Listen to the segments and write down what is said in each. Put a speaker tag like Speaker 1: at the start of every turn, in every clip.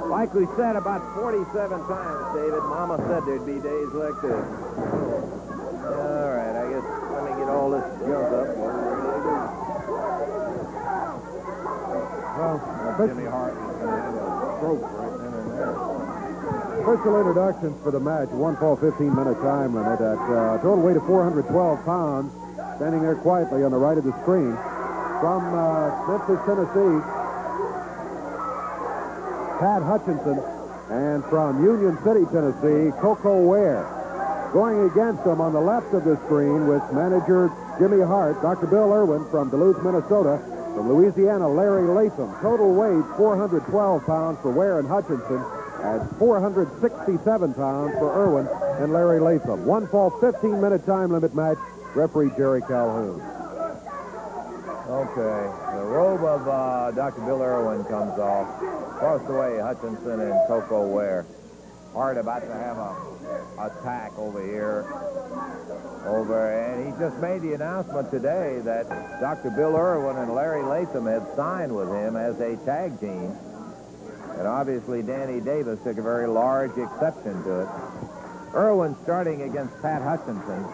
Speaker 1: Like we said about 47 times, David, Mama said there'd be days like this. All right, I guess let me get all this junk up.
Speaker 2: Well,
Speaker 1: Jimmy Hart is going to have a stroke right then and there.
Speaker 2: official introductions for the match. 1 fall, 15-minute time limit at total weight of 412 pounds. Standing there quietly on the right of the screen. From Memphis, Tennessee, Pat Hutchinson, and from Union City, Tennessee, Koko Ware. Going against them on the left of the screen with manager Jimmy Hart, Dr. Bill Irwin from Duluth, Minnesota. From Louisiana, Larry Latham. Total weight, 412 pounds for Ware and Hutchinson, and 467 pounds for Irwin and Larry Latham. 1 fall, 15-minute time limit match. Referee Jerry Calhoun.
Speaker 1: Okay, the robe of Dr. Bill Irwin comes off. Across the way, Hutchinson and Koko Ware. Hart about to have a attack over here. And he just made the announcement today that Dr. Bill Irwin and Larry Latham had signed with him as a tag team. And obviously Danny Davis took a very large exception to it. Irwin starting against Pat Hutchinson.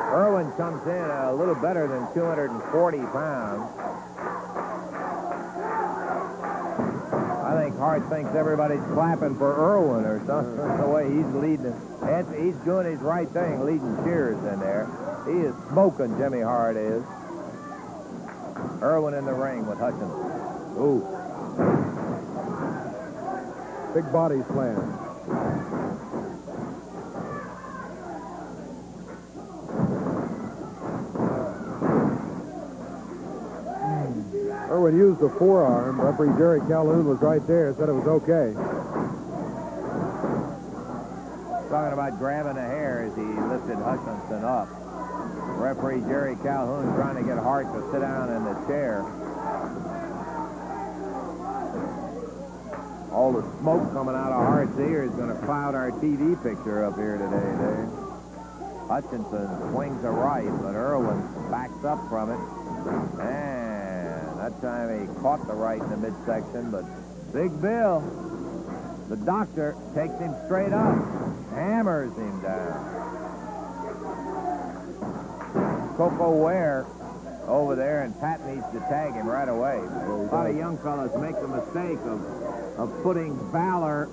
Speaker 1: Irwin comes in a little better than 240 pounds. I think Hart thinks everybody's clapping for Irwin or something. The way he's leading. He's doing his right thing, leading cheers in there. He is smoking, Jimmy Hart is. Irwin in the ring with Hutchinson.
Speaker 2: Ooh. Big body slam. Irwin used the forearm. Referee Jerry Calhoun was right there, said it was okay.
Speaker 1: Talking about grabbing the hair as he lifted Hutchinson up. Referee Jerry Calhoun trying to get Hart to sit down in the chair. All the smoke coming out of Hart's ear is going to cloud our TV picture up here today, Dave. Hutchinson swings a right, but Irwin backs up from it. And that time he caught the right in the midsection, but Big Bill, the doctor, takes him straight up, hammers him down. Koko Ware over there, and Pat needs to tag him right away. A lot of young fellas make the mistake of putting valor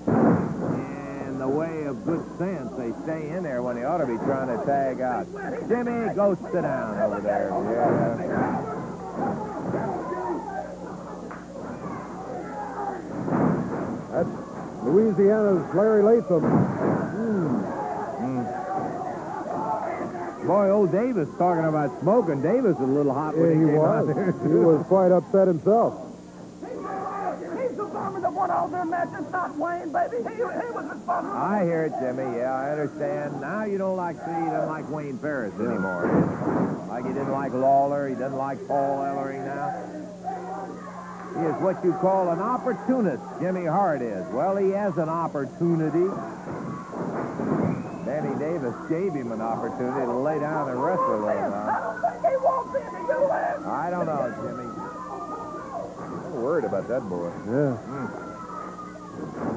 Speaker 1: in the way of good sense. They stay in there when they ought to be trying to tag out. Jimmy, go sit down over there. Yeah.
Speaker 2: That's Louisiana's Larry Latham.
Speaker 1: Boy, old Davis talking about smoking. Davis was a little hot when he came out there.
Speaker 2: He was quite upset himself.
Speaker 3: He's the farmer that won all their matches, not Wayne, baby. He was the farmer.
Speaker 1: I hear it, Jimmy. Yeah, I understand. Now you don't like Wayne Ferris anymore. Like he didn't like Lawler. He doesn't like Paul Ellering now. He is what you call an opportunist, Jimmy Hart is. Well, he has an opportunity. Danny Davis gave him an opportunity to lay down and wrestle a little while.
Speaker 3: I don't think he wants in to do that.
Speaker 1: I don't know, Jimmy. I'm worried about that boy.
Speaker 2: Yeah.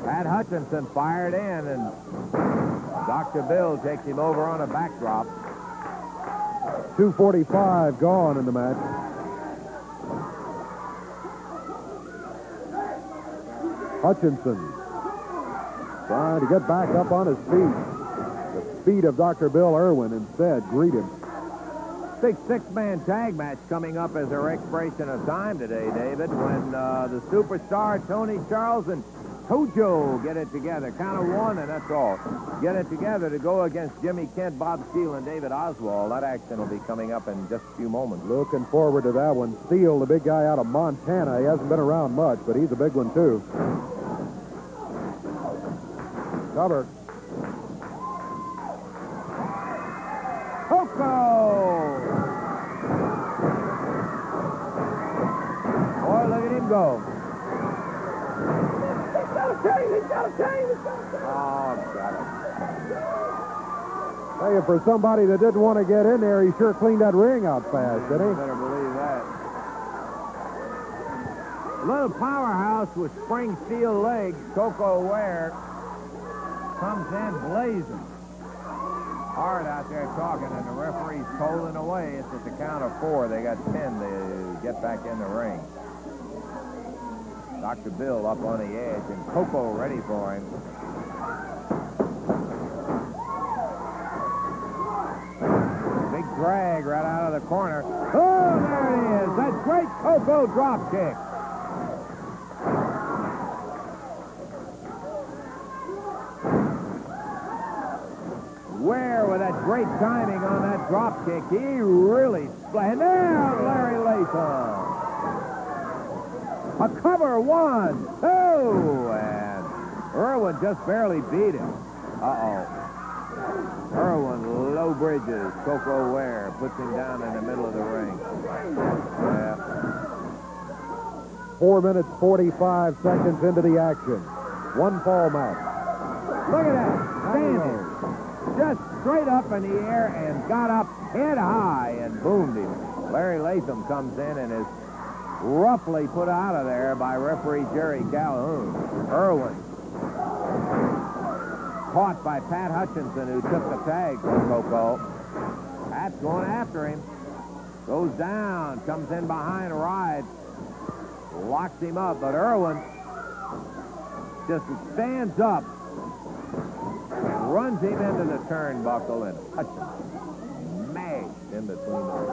Speaker 1: Pat Hutchinson fired in, and Dr. Bill takes him over on a backdrop.
Speaker 2: 2:45 gone in the match. Hutchinson trying to get back up on his feet. The feet of Dr. Bill Irwin instead greet him.
Speaker 1: Big six-man tag match coming up as our expiration of time today, David, when the superstar Tony Charles and Tojo get it together. Count of one, and that's all. Get it together to go against Jimmy Kent, Bob Steele, and David Oswald. That action will be coming up in just a few moments.
Speaker 2: Looking forward to that one. Steele, the big guy out of Montana. He hasn't been around much, but he's a big one, too. Cover.
Speaker 1: Koko! Boy, look at him go.
Speaker 3: He's got a chain.
Speaker 1: Oh, got it.
Speaker 2: Tell you, for somebody that didn't want to get in there, he sure cleaned that ring out fast, didn't he?
Speaker 1: Better believe that. little powerhouse with spring steel legs, Koko Ware, comes in blazing. Hard out there talking, and the referee's tolling away. It's at the count of 4. They got 10 to get back in the ring. Dr. Bill up on the edge, and Koko ready for him. Big drag right out of the corner. Oh, there it is. That great Koko drop kick. Ware with that great timing on that drop kick. He really splashed. Now Larry Latham. A cover, 1, 2, and Irwin just barely beat him. Uh-oh. Irwin low bridges. Koko Ware puts him down in the middle of the ring. Yeah.
Speaker 2: 4 minutes, 45 seconds into the action. 1 fall match.
Speaker 1: Look at that. Standing. Just straight up in the air and got up head high and boomed him. Larry Latham comes in and is roughly put out of there by referee Jerry Calhoun. Irwin caught by Pat Hutchinson, who took the tag for Koko. Pat's going after him. Goes down, comes in behind Ride, locks him up, but Irwin just stands up and runs him into the turnbuckle, and Hutchinson mashed in between them.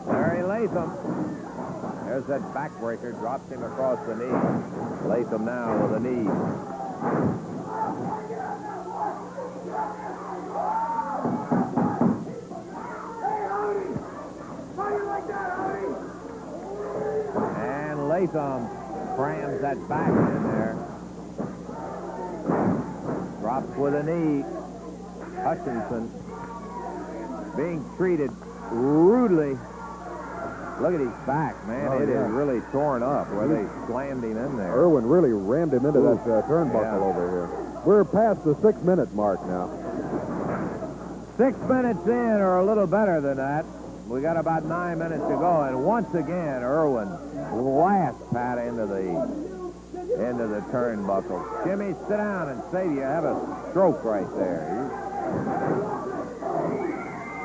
Speaker 1: Larry Latham. There's that backbreaker, drops him across the knee. Latham now with a knee. And Latham crams that back in there. Drops with a knee. Hutchinson being treated rudely. Look at his back, man.
Speaker 2: Oh,
Speaker 1: it
Speaker 2: yeah.
Speaker 1: is really torn up where they slammed him in there.
Speaker 2: Irwin really rammed him into that turnbuckle
Speaker 1: Yeah.
Speaker 2: over here. We're past the 6-minute mark now.
Speaker 1: 6 minutes in, or a little better than that. We got about 9 minutes to go, and once again, Irwin blasts Pat into the turnbuckle. Jimmy, sit down and save you. Have a stroke right there.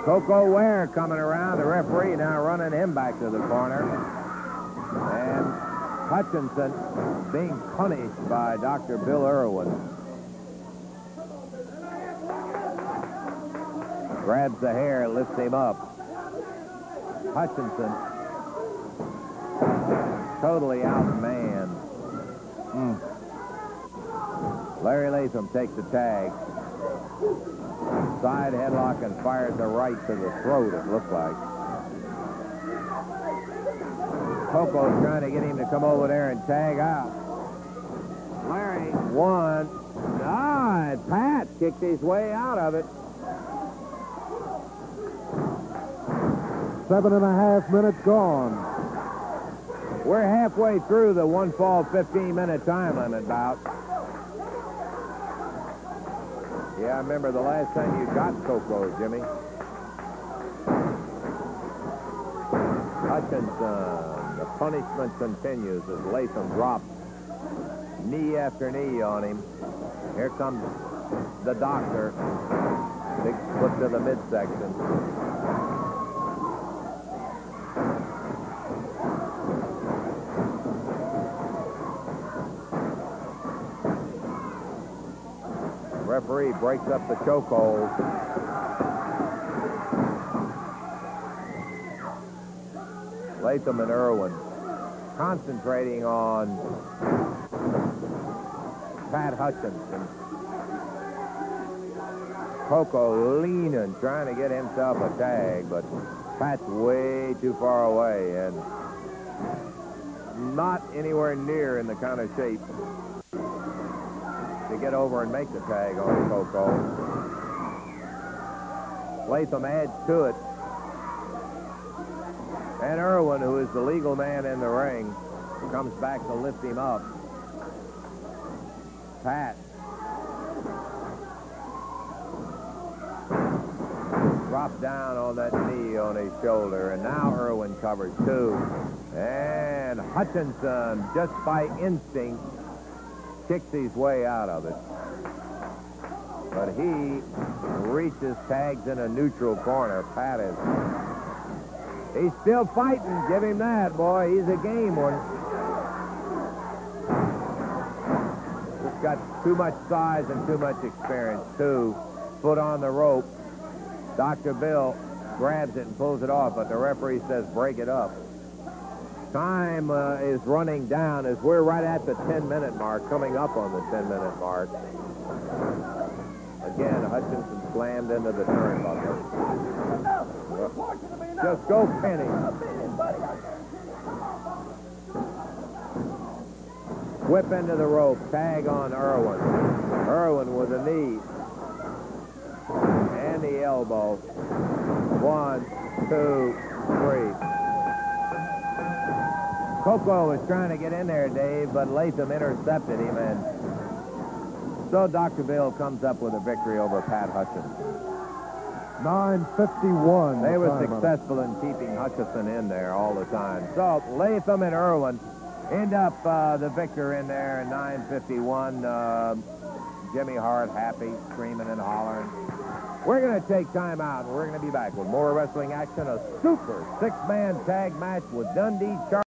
Speaker 1: Koko Ware coming around. The referee now running him back to the corner. And Hutchinson being punished by Dr. Bill Irwin. Grabs the hair, lifts him up. Hutchinson totally outmanned. Larry Latham takes the tag. Side headlock and fires a right to the throat, it looked like. Koko's trying to get him to come over there and tag out. Larry, 1. Pat kicked his way out of it.
Speaker 2: 7.5 minutes gone.
Speaker 1: We're halfway through the 1 fall, 15-minute time limit bout. Yeah, I remember the last time you got Koko, Jimmy. Hutchinson, the punishment continues as Latham drops knee after knee on him. Here comes the doctor. Big foot to the midsection. Referee breaks up the chokehold. Latham and Irwin concentrating on Pat Hutchinson. Koko leaning, trying to get himself a tag, but Pat's way too far away and not anywhere near in the kind of shape to get over and make the tag on Koko. Latham adds to it. And Irwin, who is the legal man in the ring, comes back to lift him up. Pat dropped down on that knee on his shoulder, and now Irwin covers 2. And Hutchinson, just by instinct, kicks his way out of it. But he reaches, tags in a neutral corner. Pat is... He's still fighting. Give him that, boy. He's a game one. Just got too much size and too much experience. 2 foot on the rope. Dr. Bill grabs it and pulls it off, but the referee says break it up. Time is running down as we're right at the 10-minute mark, coming up on the 10-minute mark. Again, Hutchinson slammed into the turnbuckle. Just go, Penny. Whip into the rope. Tag on Irwin. Irwin with a knee. And the elbow. 1, 2, 3. Koko was trying to get in there, Dave, but Latham intercepted him, and so Dr. Bill comes up with a victory over Pat Hutchinson.
Speaker 2: 9:51.
Speaker 1: They were successful in keeping Hutchinson in there all the time. So Latham and Irwin end up the victor in there in 9:51. Jimmy Hart happy, screaming and hollering. We're going to take time out, and we're going to be back with more wrestling action. A super 6-man tag match with Dundee Charlie.